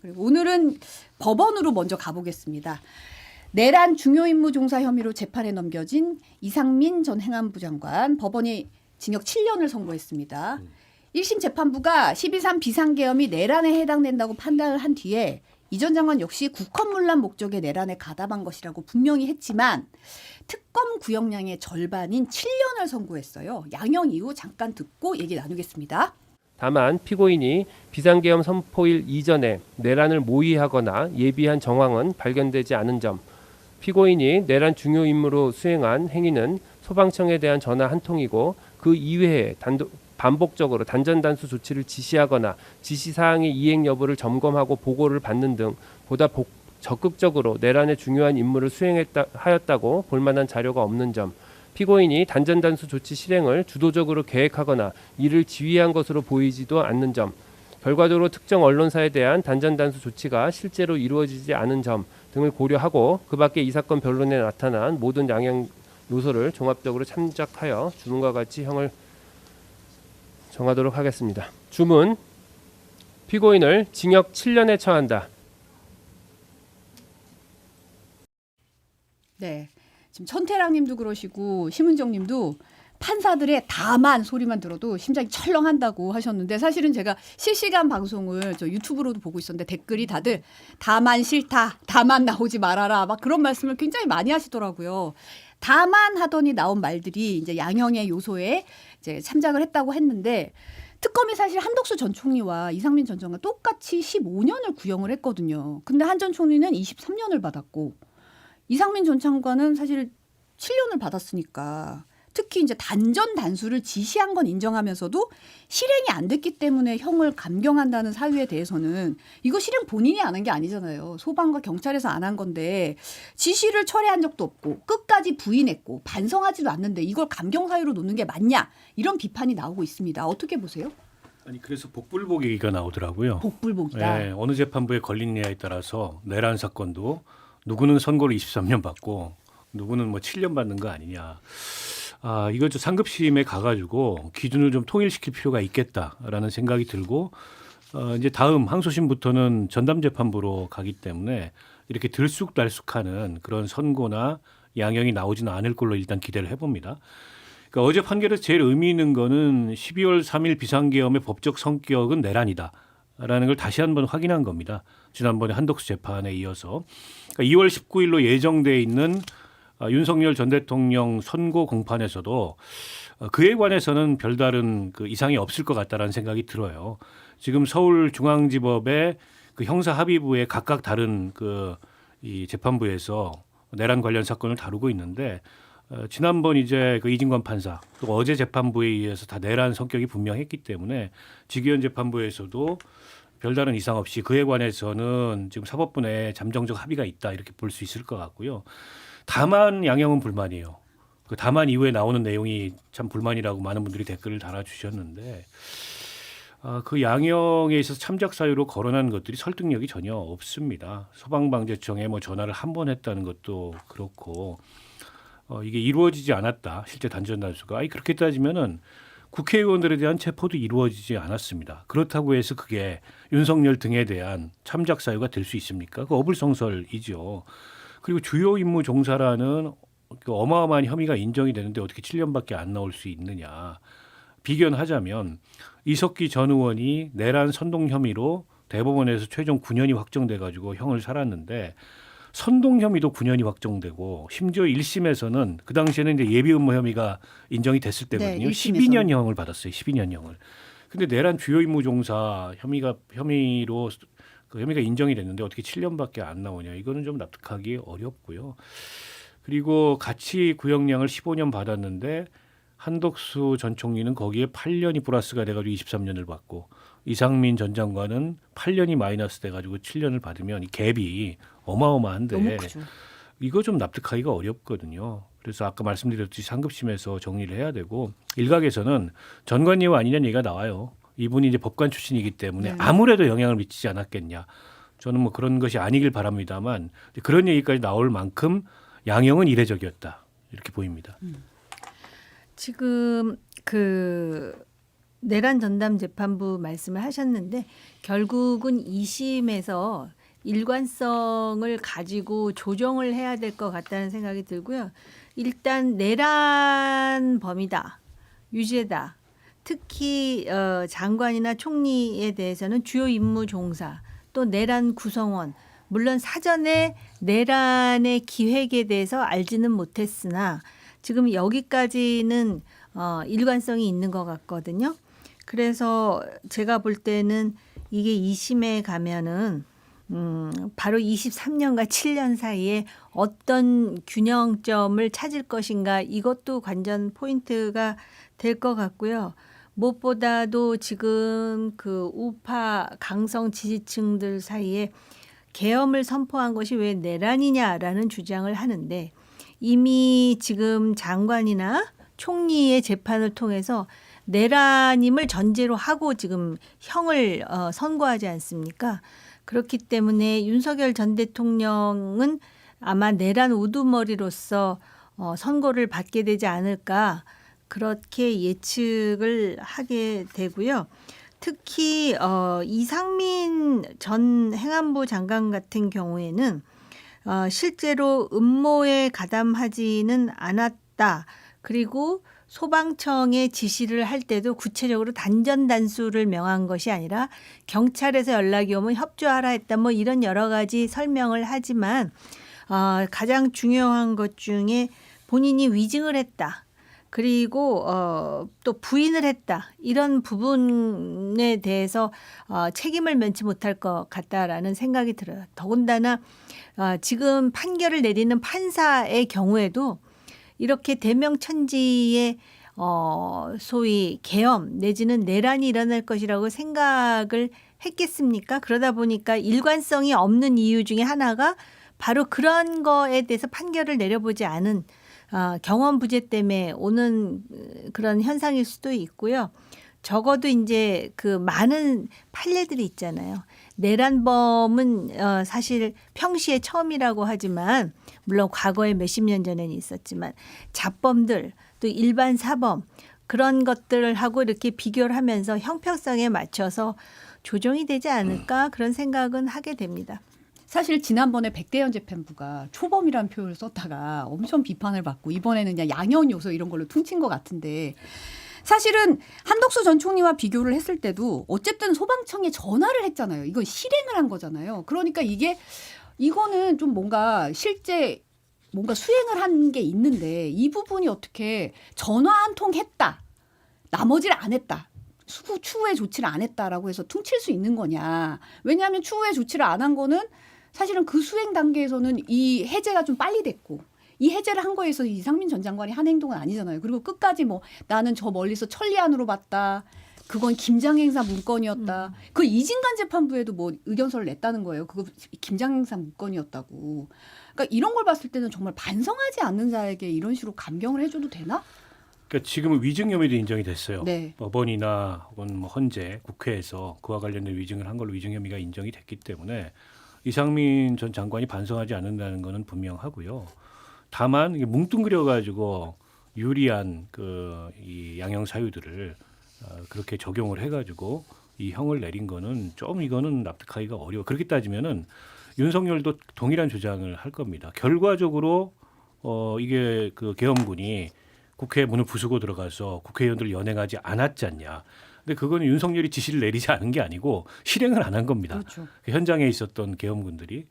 그리고 오늘은 법원으로 먼저 가보겠습니다. 내란 중요 임무 종사 혐의로 재판에 넘겨진 이상민 전 행안부 장관 법원이 징역 7년을 선고했습니다. 1심 재판부가 12.3 비상계엄이 내란에 해당된다고 판단을 한 뒤에 이 전 장관 역시 국헌문란 목적의 내란에 가담한 것이라고 분명히 했지만 특검 구형량의 절반인 7년을 선고했어요. 양형 이후 잠깐 듣고 얘기 나누겠습니다. 다만 피고인이 비상계엄 선포일 이전에 내란을 모의하거나 예비한 정황은 발견되지 않은 점, 피고인이 내란 중요 임무로 수행한 행위는 소방청에 대한 전화 한 통이고 그 이외에 반복적으로 단전단수 조치를 지시하거나 지시사항의 이행 여부를 점검하고 보고를 받는 등 보다 적극적으로 내란의 중요한 임무를 수행하였다고 볼 만한 자료가 없는 점, 피고인이 단전단수 조치 실행을 주도적으로 계획하거나 이를 지휘한 것으로 보이지도 않는 점, 결과적으로 특정 언론사에 대한 단전단수 조치가 실제로 이루어지지 않은 점 등을 고려하고 그 밖에 이 사건 변론에 나타난 모든 양형 요소를 종합적으로 참작하여 주문과 같이 형을 정하도록 하겠습니다. 주문, 피고인을 징역 7년에 처한다. 네, 지금 천태랑 님도 그러시고 심은정 님도 판사들의 다만 소리만 들어도 심장이 철렁한다고 하셨는데 사실은 제가 실시간 방송을 저 유튜브로도 보고 있었는데 댓글이 다들 다만 싫다, 다만 나오지 말아라 막 그런 말씀을 굉장히 많이 하시더라고요. 다만 하더니 나온 말들이 이제 양형의 요소에 이제 참작을 했다고 했는데 특검이 사실 한덕수 전 총리와 이상민 전 장관 똑같이 15년을 구형을 했거든요. 근데 한 전 총리는 23년을 받았고 이상민 전 장관은 사실 7년을 받았으니까 특히 이제 단전 단수를 지시한 건 인정하면서도 실행이 안 됐기 때문에 형을 감경한다는 사유에 대해서는 이거 실행 본인이 안 한 게 아니잖아요. 소방과 경찰에서 안 한 건데 지시를 철회한 적도 없고 끝까지 부인했고 반성하지도 않는데 이걸 감경 사유로 놓는 게 맞냐 이런 비판이 나오고 있습니다. 어떻게 보세요? 아니 그래서 복불복이가 나오더라고요. 복불복이다. 네, 어느 재판부에 걸리느냐에 따라서 내란 사건도 누구는 선고를 23년 받고 누구는 뭐 7년 받는 거 아니냐. 이거 좀 상급심에 가가지고 기준을 좀 통일시킬 필요가 있겠다라는 생각이 들고 이제 다음 항소심부터는 전담재판부로 가기 때문에 이렇게 들쑥날쑥하는 그런 선고나 양형이 나오지는 않을 걸로 일단 기대를 해봅니다. 그러니까 어제 판결에서 제일 의미 있는 거는 12월 3일 비상계엄의 법적 성격은 내란이다라는 걸 다시 한번 확인한 겁니다. 지난번에 한덕수 재판에 이어서 그러니까 2월 19일로 예정돼 있는 윤석열 전 대통령 선고 공판에서도 그에 관해서는 별다른 그 이상이 없을 것 같다라는 생각이 들어요. 지금 서울중앙지법의 그 형사합의부에 각각 다른 이 재판부에서 내란 관련 사건을 다루고 있는데 지난번 이제 그 이진관 판사 또 어제 재판부에 의해서 다 내란 성격이 분명했기 때문에 지기현 재판부에서도 별다른 이상 없이 그에 관해서는 지금 사법부 내에 잠정적 합의가 있다 이렇게 볼 수 있을 것 같고요. 다만 양형은 불만이에요. 그 다만 이후에 나오는 내용이 참 불만이라고 많은 분들이 댓글을 달아주셨는데 그 양형에 있어서 참작 사유로 거론한 것들이 설득력이 전혀 없습니다. 소방방재청에 뭐 전화를 한 번 했다는 것도 그렇고 이게 이루어지지 않았다. 실제 단전 단수가 그렇게 따지면은 국회의원들에 대한 체포도 이루어지지 않았습니다. 그렇다고 해서 그게 윤석열 등에 대한 참작 사유가 될 수 있습니까? 그 어불성설이죠. 그리고 주요 임무 종사라는 그 어마어마한 혐의가 인정이 되는데 어떻게 7년밖에 안 나올 수 있느냐. 비견하자면 이석기 전 의원이 내란 선동 혐의로 대법원에서 최종 9년이 확정돼 가지고 형을 살았는데 선동 혐의도 9년이 확정되고 심지어 1심에서는 그 당시에는 이제 예비 음모 혐의가 인정이 됐을 때거든요. 네, 12년형을 받았어요. 12년형을. 근데 내란 주요 임무 종사 혐의로 그 혐의가 인정이 됐는데 어떻게 7년밖에 안 나오냐. 이거는 좀 납득하기 어렵고요. 그리고 같이 구형량을 15년 받았는데 한덕수 전 총리는 거기에 8년이 플러스가 돼가지고 23년을 받고 이상민 전 장관은 8년이 마이너스 돼가지고 7년을 받으면 이 갭이 어마어마한데 너무 크죠. 이거 좀 납득하기가 어렵거든요. 그래서 아까 말씀드렸듯이 상급심에서 정리를 해야 되고 일각에서는 전관예우 아니냐는 얘기가 나와요. 이분이 이제 법관 출신이기 때문에 네. 아무래도 영향을 미치지 않았겠냐. 저는 뭐 그런 것이 아니길 바랍니다만 그런 얘기까지 나올 만큼 양형은 이례적이었다. 이렇게 보입니다. 지금 그 내란 전담 재판부 말씀을 하셨는데 결국은 2심에서 일관성을 가지고 조정을 해야 될 것 같다는 생각이 들고요. 일단 내란 범이다, 유죄다. 특히 장관이나 총리에 대해서는 주요 임무 종사, 또 내란 구성원, 물론 사전에 내란의 기획에 대해서 알지는 못했으나 지금 여기까지는 일관성이 있는 것 같거든요. 그래서 제가 볼 때는 이게 2심에 가면은 바로 23년과 7년 사이에 어떤 균형점을 찾을 것인가, 이것도 관전 포인트가 될 것 같고요. 무엇보다도 지금 그 우파 강성 지지층들 사이에 계엄을 선포한 것이 왜 내란이냐라는 주장을 하는데, 이미 지금 장관이나 총리의 재판을 통해서 내란임을 전제로 하고 지금 형을 선고하지 않습니까? 그렇기 때문에 윤석열 전 대통령은 아마 내란 우두머리로서 선고를 받게 되지 않을까, 그렇게 예측을 하게 되고요. 특히 이상민 전 행안부 장관 같은 경우에는 실제로 음모에 가담하지는 않았다. 그리고 소방청에 지시를 할 때도 구체적으로 단전단수를 명한 것이 아니라 경찰에서 연락이 오면 협조하라 했다. 뭐 이런 여러 가지 설명을 하지만 가장 중요한 것 중에 본인이 위증을 했다. 그리고 또 부인을 했다. 이런 부분에 대해서 책임을 면치 못할 것 같다라는 생각이 들어요. 더군다나 지금 판결을 내리는 판사의 경우에도 이렇게 대명천지의 소위 계엄 내지는 내란이 일어날 것이라고 생각을 했겠습니까? 그러다 보니까 일관성이 없는 이유 중에 하나가 바로 그런 거에 대해서 판결을 내려보지 않은 경험 부재 때문에 오는 그런 현상일 수도 있고요. 적어도 이제 그 많은 판례들이 있잖아요. 내란범은 사실 평시에 처음이라고 하지만, 물론 과거에 몇십 년 전에는 있었지만 잡범들 또 일반 사범, 그런 것들을 하고 이렇게 비교를 하면서 형평성에 맞춰서 조정이 되지 않을까, 그런 생각은 하게 됩니다. 사실 지난번에 백대현 재판부가 초범이라는 표현을 썼다가 엄청 비판을 받고 이번에는 그냥 양형 요소 이런 걸로 퉁친 것 같은데, 사실은 한덕수 전 총리와 비교를 했을 때도 어쨌든 소방청에 전화를 했잖아요. 이건 실행을 한 거잖아요. 그러니까 이거는 좀 뭔가 실제 뭔가 수행을 한 게 있는데, 이 부분이 어떻게 전화 한 통 했다, 나머지를 안 했다, 추후에 조치를 안 했다라고 해서 퉁칠 수 있는 거냐. 왜냐하면 추후에 조치를 안 한 거는 사실은 그 수행 단계에서는 이 해제가 좀 빨리 됐고, 이 해제를 한 거에 있어서 이상민 전 장관이 한 행동은 아니잖아요. 그리고 끝까지 뭐 나는 저 멀리서 천리안으로 봤다, 그건 김장행사 문건이었다. 그 이진관 재판부에도 뭐 의견서를 냈다는 거예요. 그거 김장행사 문건이었다고. 그러니까 이런 걸 봤을 때는 정말 반성하지 않는 자에게 이런 식으로 감경을 해줘도 되나? 그러니까 지금은 위증 혐의도 인정이 됐어요. 네. 법원이나 혹은 뭐 헌재, 국회에서 그와 관련된 위증을 한 걸로 위증 혐의가 인정이 됐기 때문에 이상민 전 장관이 반성하지 않는다는 것은 분명하고요. 다만 이게 뭉뚱그려 가지고 유리한 이 양형 사유들을 그렇게 적용을 해가지고 이 형을 내린 거는 좀 이거는 납득하기가 어려워. 그렇게 따지면은 윤석열도 동일한 주장을 할 겁니다. 결과적으로 이게 그 계엄군이 국회 문을 부수고 들어가서 국회의원들을 연행하지 않았지 않냐. 근데 그거는 윤석열이 지시를 내리지 않은 게 아니고 실행을 안 한 겁니다. 그렇죠. 그 현장에 있었던 계엄군들이.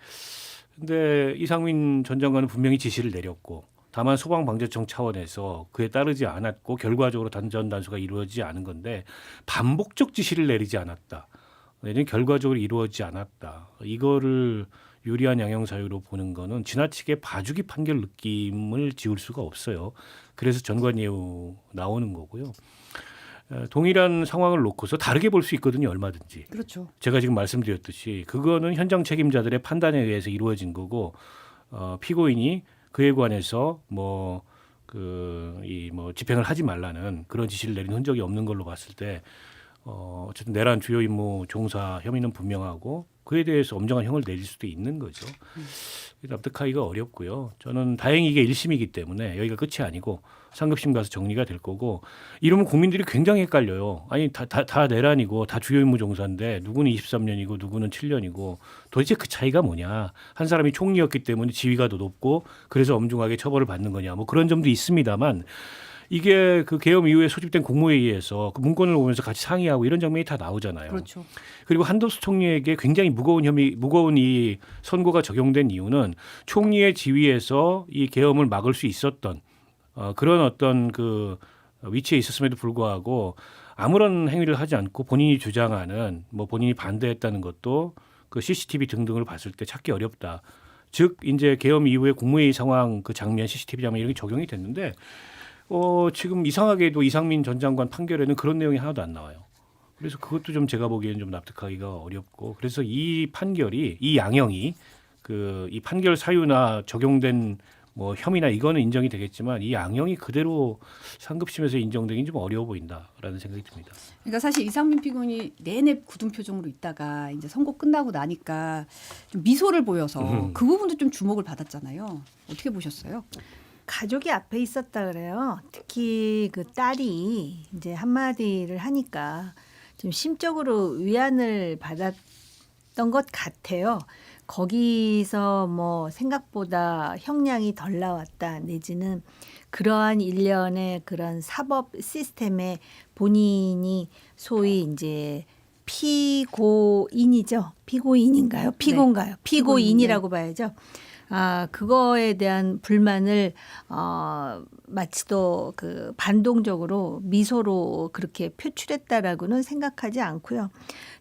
근데 이상민 전 장관은 분명히 지시를 내렸고, 다만 소방방재청 차원에서 그에 따르지 않았고 결과적으로 단전단수가 이루어지지 않은 건데, 반복적 지시를 내리지 않았다, 내지는 결과적으로 이루어지지 않았다, 이거를 유리한 양형 사유로 보는 거는 지나치게 봐주기 판결 느낌을 지울 수가 없어요. 그래서 전관예우 나오는 거고요. 동일한 상황을 놓고서 다르게 볼 수 있거든요, 얼마든지. 그렇죠. 제가 지금 말씀드렸듯이 그거는 현장 책임자들의 판단에 의해서 이루어진 거고, 피고인이 그에 관해서 집행을 하지 말라는 그런 지시를 내린 흔적이 없는 걸로 봤을 때, 어쨌든 내란 주요 임무 종사 혐의는 분명하고 그에 대해서 엄정한 형을 내릴 수도 있는 거죠. 납득하기가 어렵고요. 저는 다행히 이게 1심이기 때문에 여기가 끝이 아니고 상급심 가서 정리가 될 거고 이러면 국민들이 굉장히 헷갈려요. 아니 다 내란이고 다 주요 임무 종사인데 누구는 23년이고 누구는 7년이고 도대체 그 차이가 뭐냐. 한 사람이 총리였기 때문에 지위가 더 높고 그래서 엄중하게 처벌을 받는 거냐. 뭐 그런 점도 있습니다만 이게 그 계엄 이후에 소집된 국무회의에서 그 문건을 보면서 같이 상의하고 이런 장면이 다 나오잖아요. 그렇죠. 그리고 한덕수 총리에게 굉장히 무거운 이 선고가 적용된 이유는 총리의 지위에서 이 계엄을 막을 수 있었던 그런 어떤 그 위치에 있었음에도 불구하고 아무런 행위를 하지 않고 본인이 주장하는 뭐 본인이 반대했다는 것도 그 CCTV 등등을 봤을 때 찾기 어렵다. 즉 이제 계엄 이후에 국무회의 상황 그 장면 CCTV 장면 이런 게 적용이 됐는데 지금 이상하게도 이상민 전 장관 판결에는 그런 내용이 하나도 안 나와요. 그래서 그것도 좀 제가 보기에는 좀 납득하기가 어렵고 그래서 이 판결이 이 양형이 그 이 판결 사유나 적용된 뭐 혐의나 이거는 인정이 되겠지만 이 양형이 그대로 상급심에서 인정되긴 좀 어려워 보인다라는 생각이 듭니다. 그러니까 사실 이상민 피고인이 내내 굳은 표정으로 있다가 이제 선고 끝나고 나니까 좀 미소를 보여서 그 부분도 좀 주목을 받았잖아요. 어떻게 보셨어요? 가족이 앞에 있었다 그래요. 특히 그 딸이 이제 한마디를 하니까 좀 심적으로 위안을 받았던 것 같아요. 거기서 뭐 생각보다 형량이 덜 나왔다 내지는 그러한 일련의 그런 사법 시스템에 본인이 소위 이제 피고인이죠. 피고인인가요? 피고인가요? 네. 피고인이라고 봐야죠. 그거에 대한 불만을 마치 또 그 반동적으로 미소로 그렇게 표출했다라고는 생각하지 않고요.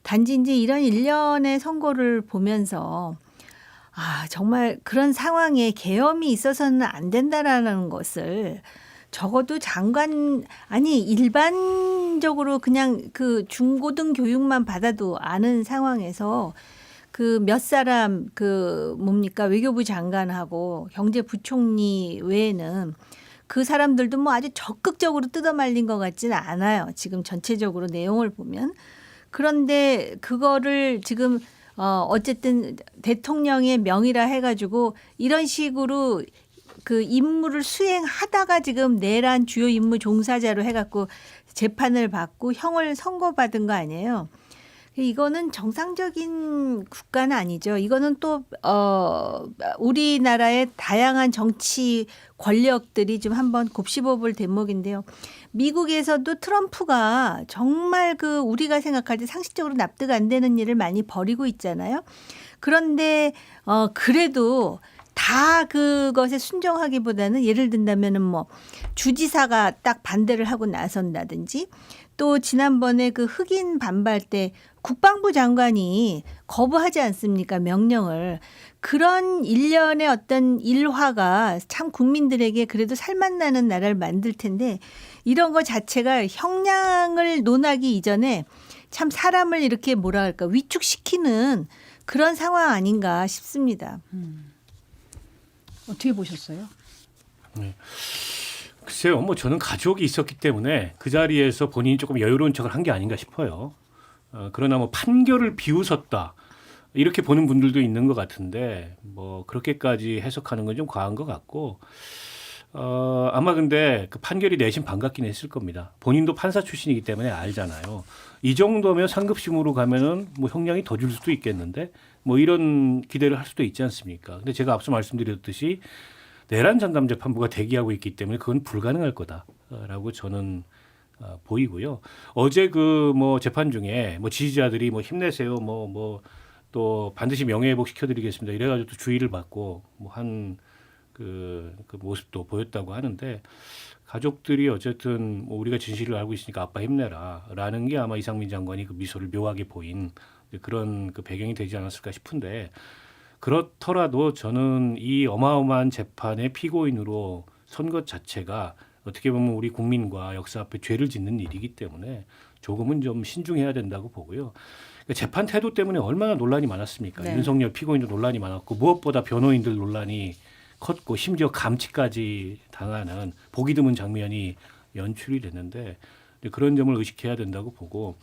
단지 이제 이런 일련의 선고를 보면서 정말 그런 상황에 계엄이 있어서는 안 된다라는 것을 적어도 일반적으로 그냥 그 중고등 교육만 받아도 아는 상황에서 그 몇 사람 외교부 장관하고 경제부총리 외에는 그 사람들도 뭐 아주 적극적으로 뜯어말린 것 같지는 않아요. 지금 전체적으로 내용을 보면. 그런데 그거를 지금 어쨌든 대통령의 명의라 해가지고 이런 식으로 그 임무를 수행하다가 지금 내란 주요 임무 종사자로 해갖고 재판을 받고 형을 선고받은 거 아니에요. 이거는 정상적인 국가는 아니죠. 이거는 또 우리나라의 다양한 정치 권력들이 좀 한번 곱씹어볼 대목인데요. 미국에서도 트럼프가 정말 그 우리가 생각할 때 상식적으로 납득 안 되는 일을 많이 벌이고 있잖아요. 그런데 그래도 다 그것에 순종하기보다는 예를 든다면은 뭐 주지사가 딱 반대를 하고 나선다든지 또 지난번에 그 흑인 반발 때 국방부 장관이 거부하지 않습니까? 명령을. 그런 일련의 어떤 일화가 참 국민들에게 그래도 살맛나는 나라를 만들 텐데 이런 거 자체가 형량을 논하기 이전에 참 사람을 이렇게 뭐라 할까 위축시키는 그런 상황 아닌가 싶습니다. 어떻게 보셨어요? 네. 글쎄요, 뭐 저는 가족이 있었기 때문에 그 자리에서 본인이 조금 여유로운 척을 한 게 아닌가 싶어요. 그러나 뭐 판결을 비웃었다 이렇게 보는 분들도 있는 것 같은데 뭐 그렇게까지 해석하는 건 좀 과한 것 같고 아마 근데 그 판결이 내심 반갑긴 했을 겁니다. 본인도 판사 출신이기 때문에 알잖아요. 이 정도면 상급심으로 가면은 뭐 형량이 더 줄 수도 있겠는데 뭐 이런 기대를 할 수도 있지 않습니까? 근데 제가 앞서 말씀드렸듯이 내란 전담 재판부가 대기하고 있기 때문에 그건 불가능할 거다라고 저는 보이고요. 어제 그 뭐 재판 중에 뭐 지지자들이 뭐 힘내세요, 뭐 또 반드시 명예회복 시켜드리겠습니다. 이래가지고 또 주의를 받고 뭐 한 그 모습도 보였다고 하는데 가족들이 어쨌든 뭐 우리가 진실을 알고 있으니까 아빠 힘내라라는 게 아마 이상민 장관이 그 미소를 묘하게 보인 그런 그 배경이 되지 않았을까 싶은데. 그렇더라도 저는 이 어마어마한 재판의 피고인으로 선 것 자체가 어떻게 보면 우리 국민과 역사 앞에 죄를 짓는 일이기 때문에 조금은 좀 신중해야 된다고 보고요. 그러니까 재판 태도 때문에 얼마나 논란이 많았습니까? 네. 윤석열 피고인도 논란이 많았고 무엇보다 변호인들 논란이 컸고 심지어 감치까지 당하는 보기 드문 장면이 연출이 됐는데 그런 점을 의식해야 된다고 보고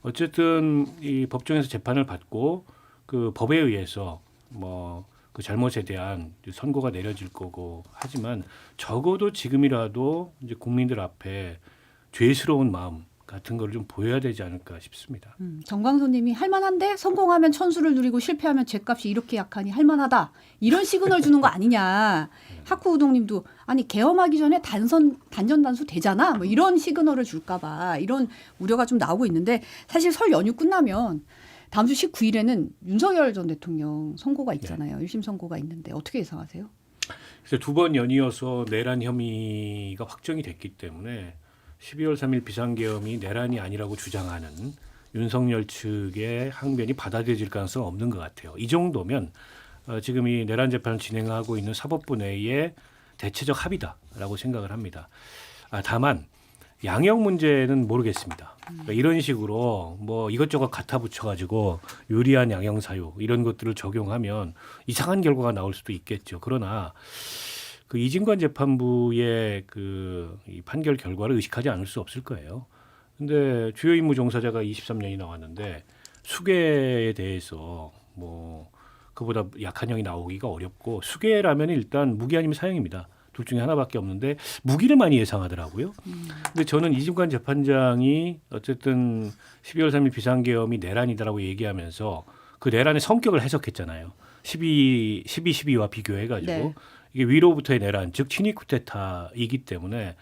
어쨌든 이 법정에서 재판을 받고 그 법에 의해서 뭐 그 잘못에 대한 선고가 내려질 거고 하지만 적어도 지금이라도 이제 국민들 앞에 죄스러운 마음 같은 걸 좀 보여야 되지 않을까 싶습니다. 정광소님이 할만한데 성공하면 천수를 누리고 실패하면 죗값이 이렇게 약하니 할만하다 이런 시그널 주는 거 아니냐. 하쿠우동님도 아니 계엄하기 전에 단전 단수 되잖아. 뭐 이런 시그널을 줄까봐 이런 우려가 좀 나오고 있는데 사실 설 연휴 끝나면 다음 주 19일에는 윤석열 전 대통령 선고가 있잖아요. 1심 선고가 있는데 어떻게 예상하세요? 그래서 두 번 연이어서 내란 혐의가 확정이 됐기 때문에 12월 3일 비상계엄이 내란이 아니라고 주장하는 윤석열 측의 항변이 받아들여질 가능성은 없는 것 같아요. 이 정도면 지금 이 내란 재판을 진행하고 있는 사법부 내의 대체적 합의다라고 생각을 합니다. 다만 양형 문제는 모르겠습니다. 그러니까 이런 식으로 뭐 이것저것 갖다 붙여가지고 유리한 양형 사유 이런 것들을 적용하면 이상한 결과가 나올 수도 있겠죠. 그러나 그 이진관 재판부의 이 판결 결과를 의식하지 않을 수 없을 거예요. 근데 주요 임무 종사자가 23년이 나왔는데 수괴에 대해서 뭐 그보다 약한 형이 나오기가 어렵고 수괴라면 일단 무기 아니면 사형입니다. 둘 중에 하나밖에 없는데 무기를 많이 예상하더라고요. 근데 저는 이진관 재판장이 어쨌든 12월 3일 비상계엄이 내란이다라고 얘기하면서 그 내란의 성격을 해석했잖아요. 12.12와 비교해가지고 네. 이게 위로부터의 내란, 즉 친위 쿠데타이기 때문에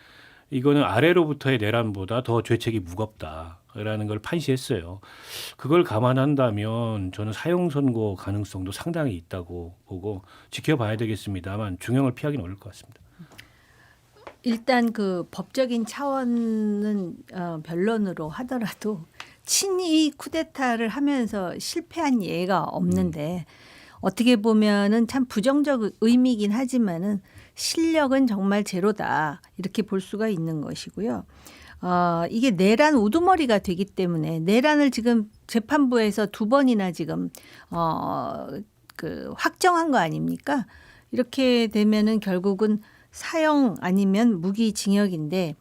이거는 아래로부터의 내란보다 더 죄책이 무겁다라는 걸 판시했어요. 그걸 감안한다면 저는 사형 선고 가능성도 상당히 있다고 보고 지켜봐야 되겠습니다만 중형을 피하기는 어려울 것 같습니다. 일단 그 법적인 차원은 변론으로 하더라도 친위 쿠데타를 하면서 실패한 예가 없는데 어떻게 보면은 참 부정적 의미긴 하지만은 실력은 정말 제로다 이렇게 볼 수가 있는 것이고요. 이게 내란 우두머리가 되기 때문에 내란을 지금 재판부에서 두 번이나 지금 확정한 거 아닙니까? 이렇게 되면은 결국은 사형 아니면 무기징역인데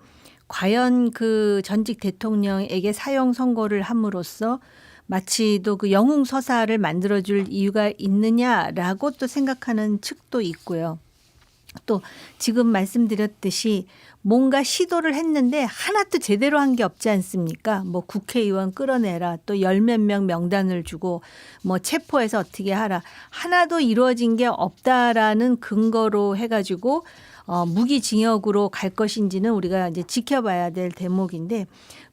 과연 그 전직 대통령에게 사형 선고를 함으로써 마치 또 그 영웅 서사를 만들어줄 이유가 있느냐라고 또 생각하는 측도 있고요. 또 지금 말씀드렸듯이 뭔가 시도를 했는데 하나도 제대로 한 게 없지 않습니까? 뭐 국회의원 끌어내라 또 열 몇 명 명단을 주고 뭐 체포해서 어떻게 하라 하나도 이루어진 게 없다라는 근거로 해가지고 무기징역으로 갈 것인지는 우리가 이제 지켜봐야 될 대목인데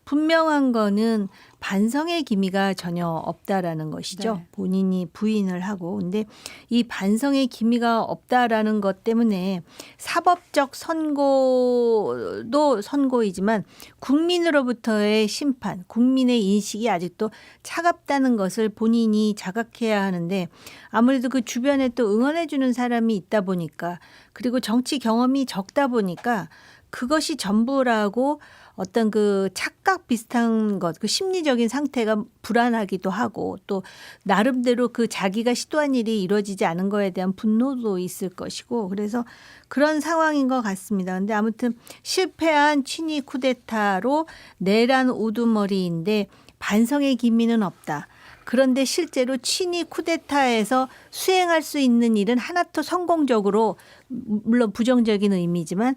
분명한 거는 반성의 기미가 전혀 없다라는 것이죠. 네. 본인이 부인을 하고. 근데 이 반성의 기미가 없다라는 것 때문에 사법적 선고도 선고이지만 국민으로부터의 심판, 국민의 인식이 아직도 차갑다는 것을 본인이 자각해야 하는데 아무래도 그 주변에 또 응원해 주는 사람이 있다 보니까 그리고 정치 경험이 적다 보니까 그것이 전부라고 어떤 그 착각 비슷한 것, 그 심리적인 상태가 불안하기도 하고 또 나름대로 그 자기가 시도한 일이 이루어지지 않은 거에 대한 분노도 있을 것이고 그래서 그런 상황인 것 같습니다. 근데 아무튼 실패한 친위 쿠데타로 내란 우두머리인데 반성의 기미는 없다. 그런데 실제로 친위 쿠데타에서 수행할 수 있는 일은 하나도 성공적으로 물론 부정적인 의미지만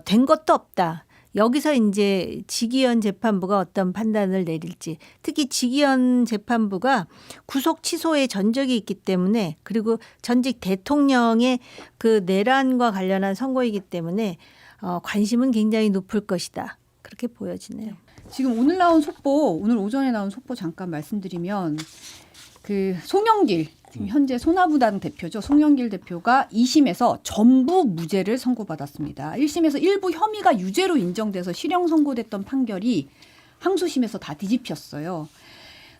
된 것도 없다. 여기서 이제 지기현 재판부가 어떤 판단을 내릴지 특히 지기현 재판부가 구속 취소의 전적이 있기 때문에 그리고 전직 대통령의 그 내란과 관련한 선고이기 때문에 관심은 굉장히 높을 것이다. 그렇게 보여지네요. 지금 오늘 오전에 나온 속보 잠깐 말씀드리면 그 송영길 지금 현재 소나무당 대표죠. 송영길 대표가 2심에서 전부 무죄를 선고받았습니다. 1심에서 일부 혐의가 유죄로 인정돼서 실형 선고됐던 판결이 항소심에서 다 뒤집혔어요.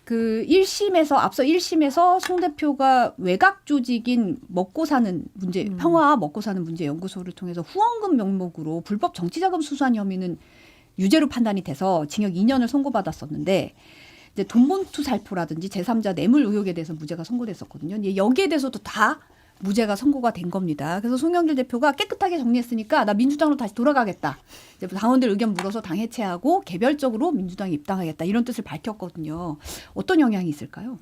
그 1심에서 앞서 1심에서 송 대표가 외곽 조직인 먹고 사는 문제 평화 먹고 사는 문제 연구소를 통해서 후원금 명목으로 불법 정치자금 수수한 혐의는 유죄로 판단이 돼서 징역 2년을 선고받았었는데 이제 돈봉투 살포라든지 제3자 뇌물 의혹에 대해서 무죄가 선고됐었거든요. 여기에 대해서도 다 무죄가 선고가 된 겁니다. 그래서 송영길 대표가 깨끗하게 정리했으니까 나 민주당으로 다시 돌아가겠다. 이제 당원들 의견 물어서 당 해체하고 개별적으로 민주당에 입당하겠다. 이런 뜻을 밝혔거든요. 어떤 영향이 있을까요?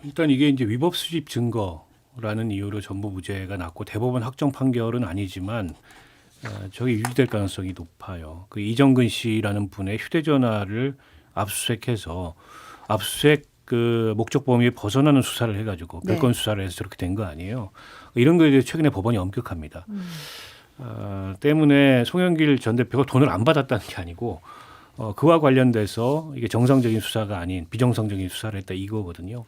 일단 이게 이제 위법 수집 증거라는 이유로 전부 무죄가 났고 대법원 확정 판결은 아니지만 저게 유지될 가능성이 높아요. 그 이정근 씨라는 분의 휴대전화를 압수수색해서 압수수색 그 목적 범위에 벗어나는 수사를 해가지고 네. 별건 수사를 해서 저렇게 된 거 아니에요. 이런 거에 대해 최근에 법원이 엄격합니다. 때문에 송영길 전 대표가 돈을 안 받았다는 게 아니고 그와 관련돼서 이게 정상적인 수사가 아닌 비정상적인 수사를 했다 이거거든요.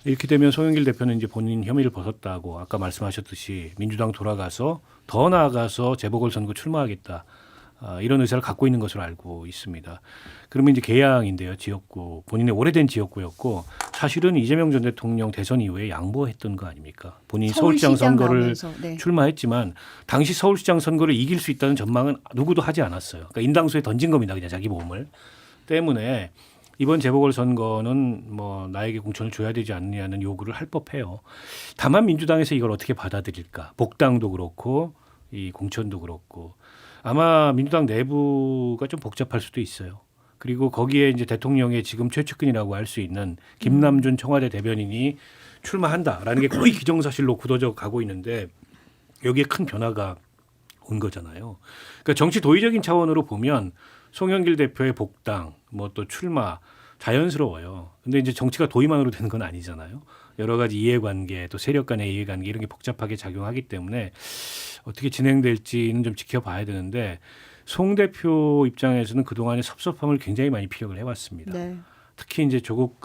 이렇게 되면 송영길 대표는 이제 본인 혐의를 벗었다고 아까 말씀하셨듯이 민주당 돌아가서 더 나아가서 재보궐선거 출마하겠다. 이런 의사를 갖고 있는 것으로 알고 있습니다. 그러면 이제 개항인데요. 지역구 본인의 오래된 지역구였고 사실은 이재명 전 대통령 대선 이후에 양보했던 거 아닙니까? 본인이 서울시장 선거를 나오면서, 네. 출마했지만 당시 서울시장 선거를 이길 수 있다는 전망은 누구도 하지 않았어요. 그러니까 인당수에 던진 겁니다. 그냥 자기 몸을. 때문에 이번 재보궐선거는 뭐 나에게 공천을 줘야 되지 않느냐는 요구를 할 법해요. 다만 민주당에서 이걸 어떻게 받아들일까? 복당도 그렇고 이 공천도 그렇고 아마 민주당 내부가 좀 복잡할 수도 있어요. 그리고 거기에 이제 대통령의 지금 최측근이라고 할 수 있는 김남준 청와대 대변인이 출마한다라는 게 거의 기정사실로 굳어져 가고 있는데 여기에 큰 변화가 온 거잖아요. 그러니까 정치 도의적인 차원으로 보면 송영길 대표의 복당, 뭐 또 출마 자연스러워요. 근데 이제 정치가 도의만으로 되는 건 아니잖아요. 여러 가지 이해관계, 또 세력 간의 이해관계 이런 게 복잡하게 작용하기 때문에 어떻게 진행될지는 좀 지켜봐야 되는데 송 대표 입장에서는 그동안의 섭섭함을 굉장히 많이 피력을 해왔습니다. 네. 특히 이제 조국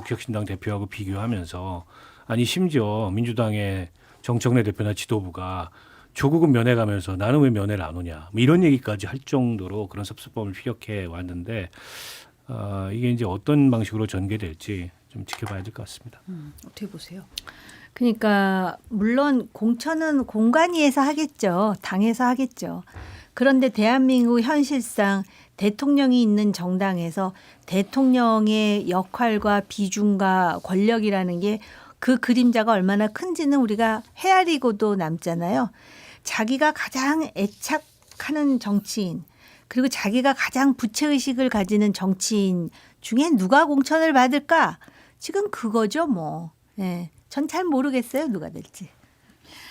혁신당 대표하고 비교하면서 아니 심지어 민주당의 정청래 대표나 지도부가 조국은 면회가면서 나는 왜 면회를 안 오냐 뭐 이런 얘기까지 할 정도로 그런 섭섭함을 피력해 왔는데 이게 이제 어떤 방식으로 전개될지 좀 지켜봐야 될 것 같습니다. 어떻게 보세요? 그러니까 물론 공천은 공관위에서 하겠죠. 당에서 하겠죠. 그런데 대한민국 현실상 대통령이 있는 정당에서 대통령의 역할과 비중과 권력이라는 게 그 그림자가 얼마나 큰지는 우리가 헤아리고도 남잖아요. 자기가 가장 애착하는 정치인 그리고 자기가 가장 부채의식을 가지는 정치인 중에 누가 공천을 받을까? 지금 그거죠 뭐. 네. 전 잘 모르겠어요 누가 될지.